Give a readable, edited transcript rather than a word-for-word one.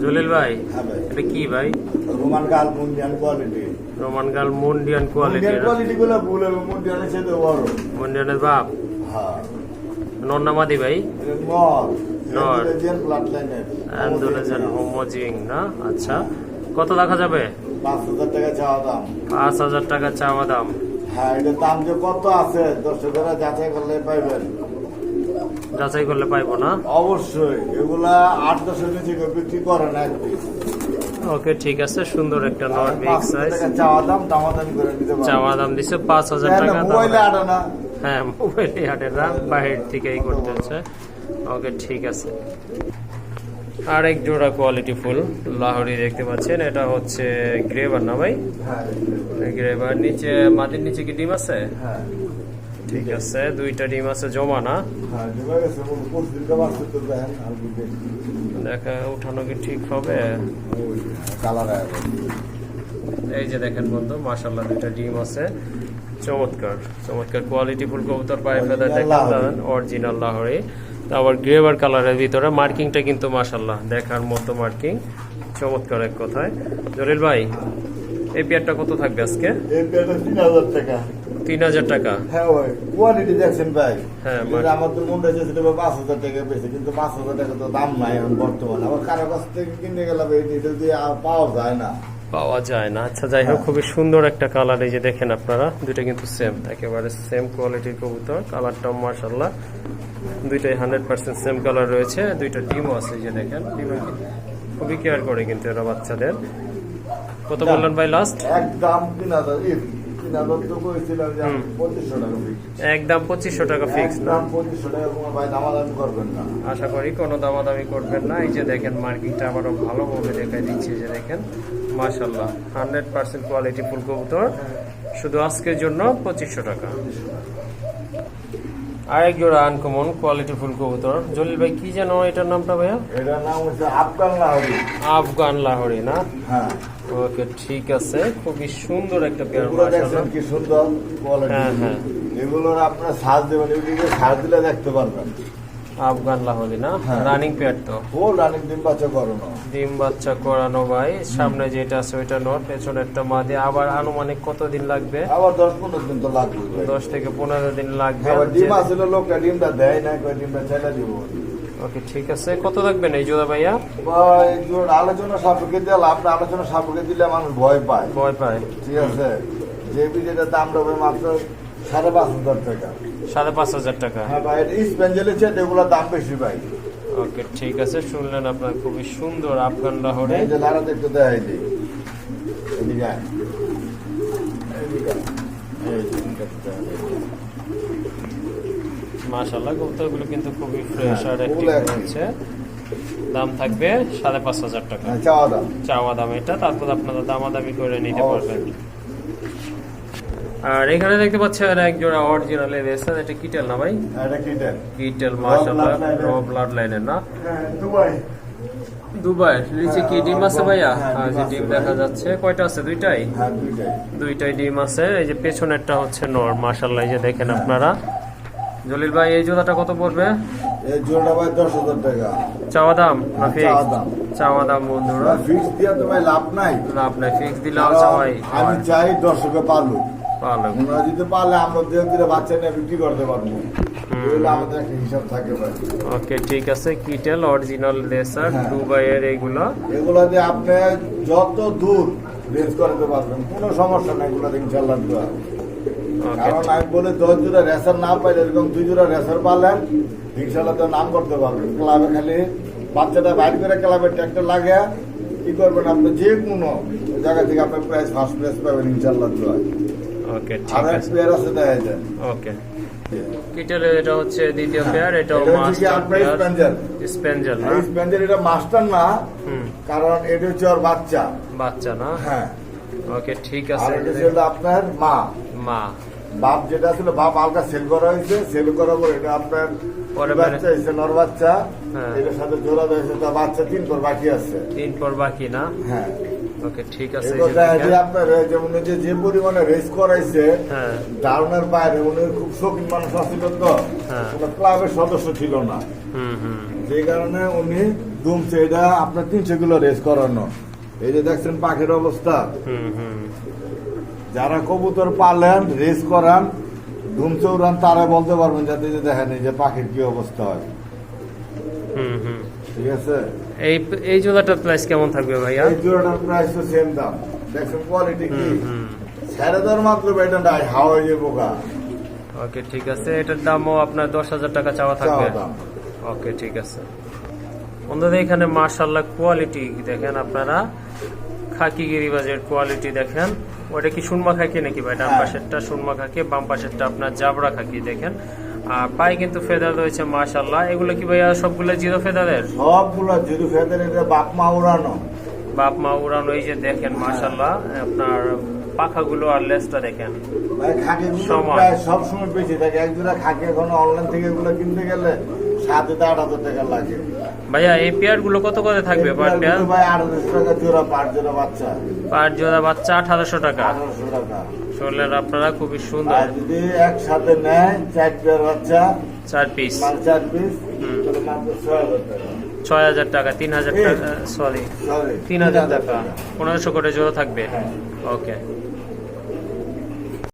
জলিল ভাই, হ্যাঁ ভাই, এটা কি ভাই? রোমান গাল মুন্ডিয়ান কোয়ালিটি। রোমান গাল মুন্ডিয়ান কোয়ালিটি। কোয়ালিটি গুলো ভুল হবে, মুন্ডিয়ানের সাথে বড়। মুন্ডিয়ানের বাপ? হ্যাঁ। নর না মাদি ভাই? নর। নর। ইন্দোনেশিয়ান ব্লাড লাইনের। ইন্দোনেশিয়ান হোমোজিং না? আচ্ছা, কত দেখা যাবে? 5,000 টাকা চাওয়া দাম। 5,000 টাকা চাওয়া দাম। হ্যাঁ, এটার দাম যে কত আছে দর্শকেরা যাচাই করলে পাইবেন। যাচাই করলে পাইবো না? অবশ্যই, এগুলা 8-10 নিচে কেউ বিক্রি করে না। ওকে, ঠিক আছে। সুন্দর একটা নর, বিগ সাইজ। চাওয়া দাম, দামাদামি করে নিতে পারবেন। চাওয়া দাম দিছে 5,000 টাকা। মোবাইলে আটা না? হ্যাঁ, মোবাইলে হাটে না, বাইরে থেকেই করতে হচ্ছে। ওকে, ঠিক আছে। আরেক জোড়া কোয়ালিটি ফুল লাহোরি দেখতে পাচ্ছেন, এটা হচ্ছে গ্রেভার না ভাই? হ্যাঁ, গ্রেভার। নিচে মাটির নিচে কি ডিম আছে? হ্যাঁ, ঠিক আছে, দুইটা ডিম আছে জমা না? হ্যাঁ, ডিমে গেছে। দেখা উঠানো কি ঠিক হবে? কালার এই যে দেখেন বন্ধু, মাশাআল্লাহ দুইটা ডিম আছে। চমৎকার চমৎকার কোয়ালিটি ফুল কবুতর, পায়ে ফেদার দেখেন, অরিজিনাল লাহোরি। আবার গ্রেভার কালারের ভিতরে মার্কিংটা কিন্তু মাশাআল্লাহ দেখার মতো মার্কিং। চমৎকার এক কথায়। জলিল ভাই, এই পেয়ারটা কত থাকবে আজকে? এই পেয়ারটা 3,000 টাকা। 3,000 টাকা? হ্যাঁ ভাই, কোয়ালিটি দেখছেন ভাই। হ্যাঁ, আমাদের মনে হচ্ছে 5,000 টাকা বেশি, কিন্তু 5,000 টাকা তো দাম নাই এখন বর্তমানে। আবার কারো কাছ থেকে কিনতে গেলাম এটা দিয়ে পাওয়া যায় না। পাওয়া যায় না। আচ্ছা, যাই হোক, খুবই সুন্দর একটা কালার। এই যে দেখেন আপনারা, দুইটা কিন্তু সেম, একেবারে সেম কোয়ালিটির কবুতর। কালারটাও মাশাআল্লাহ দুইটাই 100% সেম কালার রয়েছে। দুইটা ডিমও আছে, এই যে দেখেন। ডিমের খুবই কেয়ার করে কিন্তু এরা বাচ্চাদের। কত বললেন ভাই লাস্ট? একদম 3,000। 3,000 তো কইছিলাম যে 2,500 টাকা ফিক্স। একদম 2,500 টাকা ফিক্স না? 2,500 টাকা কোনো ভাই দামাদামি করবেন না। আশা করি কোনো দামাদামি করবেন না। এই যে দেখেন, মার্কিংটা আবারও ভালোভাবে দেখাই দিচ্ছি। যে দেখেন মাশাআল্লাহ 100% কোয়ালিটি ফুল কবুতর, শুধু আজকের জন্য 2,500 টাকা। আরেক জোড়া আনকমন কোয়ালিটি ফুল কবুতর। জলিল ভাই, কি যেন এটার নামটা ভাইয়া? এটার নাম হচ্ছে আফগান লাহোরি। আফগান লাহোরি না? হ্যাঁ। ওকে, ঠিক আছে। খুবই সুন্দর একটা পেয়ার, এগুলো দেখছেন মাশাআল্লাহ। কি সুন্দর কোয়ালিটি। হ্যাঁ, হ্যাঁ। এগুলোর আপনার সাজ দেবেন, এদিকে সাজ দিলে দেখতে পারবেন। আফগান লাহোরি না? হ্যাঁ। রানিং পেয়ার তো? ও রানিং ডিম বাচ্চা করানো। ডিম বাচ্চা করানো ভাই। সামনে যেটা আছে ওইটা নর, পেছনে একটা মাদি। আবার আনুমানিক কতদিন লাগবে? আবার 10-15 দিন তো লাগবে। 10 থেকে 15 দিন লাগবে। আবার ডিম আসলে লোকটা ডিমটা দেয় না, ডিমটা ছেড়ে দিব। ওকে, ঠিক আছে। কত লাগবেন এই জোড়া ভাইয়া? ভাই জোর আলোচনা সাপেক্ষে দিলে, আপনার আলোচনা সাপেক্ষে দিলে মানুষ ভয় পায়। ভয় পায়? ঠিক আছে। যে বিজেটার দাম হবে মাত্র 5,500 টাকা। 5,500 টাকা? হ্যাঁ ভাই, স্পেঞ্জেলের চেয়ে এগুলোর দাম বেশি ভাই। ওকে, ঠিক আছে। শুনলেন আপনার, খুবই সুন্দর আফগান লাহোরি। এই যে লাড়াতে একটু দেখাই দিই। এদিকে আয়। এদিকে আয়। এই যে এদিকে দেখাই দিই। মাশাআল্লাহ, কবুতরগুলো কিন্তু খুবই ফ্রেশ আর হ্যাঁ, অ্যাক্টিভ ওগুলো active। হচ্ছে। দাম থাকবে 5,500 টাকা হ্যাঁ, চাওয়া দাম। চাওয়া দাম এটা। তারপর আপনারা দামাদামি করে নিতে পারবেন। অবশ্যই। আর এখানে দেখতে পাচ্ছেন এক জোড়া অরিজিনাল রেসার। এটা কিটেল না ভাই? এটা কিটেল। কিটেল, মাশাআল্লাহ র ব্লাড লাইনের না? হ্যাঁ, দুবাই। দুবাই। নিচে কি ডিম আছে ভাইয়া? হ্যাঁ, আর যে ডিম দেখা যাচ্ছে, কয়টা আছে? দুইটাই? হ্যাঁ, দুইটাই। দুইটাই ডিম আছে। এই যে পেছনেরটা হচ্ছে নর, মাশাআল্লাহ। এই যে দেখেন আপনারা। জলিল ভাই, এই জোড়াটা কত পড়বে? এই জোড়াটা ভাই 10,000 টাকা। চাওয়া দাম না চাওয়া ফিক্স? দাম। চাওয়া দাম বন্ধুরা। ফিক্স দিয়ে তো ভাই লাভ নাই। লাভ নাই, ফিক্স দিলে কারণ সবাই আমি চাই দর্শকে পালুক। ভালো। ওনারা যদি পারলে আমরা দিয়ে বাচ্চা নিয়ে বিক্রি করতে পারবো। এগুলো আমাদের একটা হিসাব থাকে ভাই। ওকে, ঠিক আছে। কিটেল অরিজিনাল রেসার, হ্যাঁ। দুবাইয়ের এইগুলো। এগুলো দিয়ে আপনি যত দূর রেস করতে পারবেন, কোনো সমস্যা নাই। এগুলো ইনশাল্লাহ দেওয়া। ওকে, কারণ আমি বলি 10 জোড়া রেসার না পাইলে, এরকম 2 জোড়া রেসার পালেন, ইনশাল্লাহ তো নাম করতে পারবেন। ক্লাবে খালি বাচ্চাটা বাইর করে ক্লাবের ট্র্যাক্টর লাগে কি করবেন, আপনি যে কোনো জায়গা থেকে আপনার প্রাইস ফার্স্ট প্রাইস পাবেন ইনশাল্লাহ দেওয়া। ওকে, আর ঠিক এক আছে। পেয়ার আছে দেখা যায়। ওকে, কিটেলের এটা হচ্ছে দ্বিতীয় পেয়ার। এটাও এটা হচ্ছে কি মাস্টার আপনার পেয়ার, স্পেঞ্জার। স্পেঞ্জেল না? এই স্পেঞ্জার এটা মাস্টার না, হুম, কারণ এটা হচ্ছে ওর বাচ্চা। বাচ্চা না? হ্যাঁ। ওকে, ঠিক আর আছে। এটা ছিল আপনার মা। মা। বাপ যেটা ছিল, বাপ আলগা সেল করা হয়েছে। সেল করার পর এটা আপনার পরে বাচ্চা হয়েছে, নর বাচ্চা। হ্যাঁ। এটার সাথে জোড়া দিয়েছে, তার বাচ্চা 3 পর বাকি আছে। 3 পর বাকি না? হ্যাঁ। ওকে, ঠিক আছে। এগুলো দেখা যায় আপনার যেমন যে পরিমাণে রেস করাইছে হ্যাঁ, ডাউনের বাইরে, উনি খুব শৌখিন মানুষ আছিল তো, হ্যাঁ। কোনো ক্লাবের সদস্য ছিল না। হুম হুম। যে কারণে উনি দুমছে। এটা আপনার 300 কিলো রেস করানো। এই যে দেখছেন পাখির অবস্থা, যারা কবুতর পালেন রেস করান ধুমছে উড়ান তারা বলতে পারবেন, যাতে যে দেখেন এই যে পাখির কি অবস্থা হয়। ঠিক আছে, এই জোড়াটার প্রাইস কেমন থাকবে ভাইয়া? এই জোড়াটার প্রাইস তো সেম দাম। দেখছেন কোয়ালিটি কি, ছেড়ে দেওয়ার মাত্র এটা নাই হাওয়া যে বোকা। ওকে ঠিক আছে, এটার দামও আপনার 10,000 টাকা চাওয়া থাকবে। দাম। ওকে ঠিক আছে বন্ধুদের, এখানে মাশাআল্লাহ কোয়ালিটি দেখেন আপনারা, খাকি গিরিবাজের কোয়ালিটি দেখেন। ওটা কি সুরমা খাকি নাকি ভাই? ডান পাশেরটা সুরমা খাকি, বাম পাশেরটা আপনার জাবরা খাকি দেখেন। আর পায়ে কিন্তু ফেদার রয়েছে মাশাআল্লাহ। এগুলো কি ভাইয়া সবগুলো জিরো ফেদারের? সবগুলো জিরো ফেদার। এটা বাপ মা উড়ানো। বাপ মা উড়ানো। এই যে দেখেন মাশাআল্লাহ, আপনার পাখাগুলো আর লেজটা দেখেন ভাই, খাকিগুলো সমান। প্রায় সবসময় বেশি থাকে। এক জোড়া খাকি এখন অনলাইন থেকে এগুলো কিনতে গেলে 7,000-8,000 টাকা লাগে। ভাইয়া এই পেয়ার গুলো কত করে থাকবে পার পেয়ার? ভাই 8,000 টাকা জোড়া, পার জোড়া বাচ্চা। পার জোড়া বাচ্চা 1800 টাকা। 1800 টাকা। শুনলেন আপনারা, খুবই সুন্দর। আর যদি একসাথে নেয় 4 পেয়ার বাচ্চা, 4 পিস, মানে 4 পিস, তাহলে মাত্র 6,000 টাকা। 6,000 টাকা, 3,000 টাকা, সরি 3,000 টাকা, 1500 করে জোড়া থাকবে। ওকে।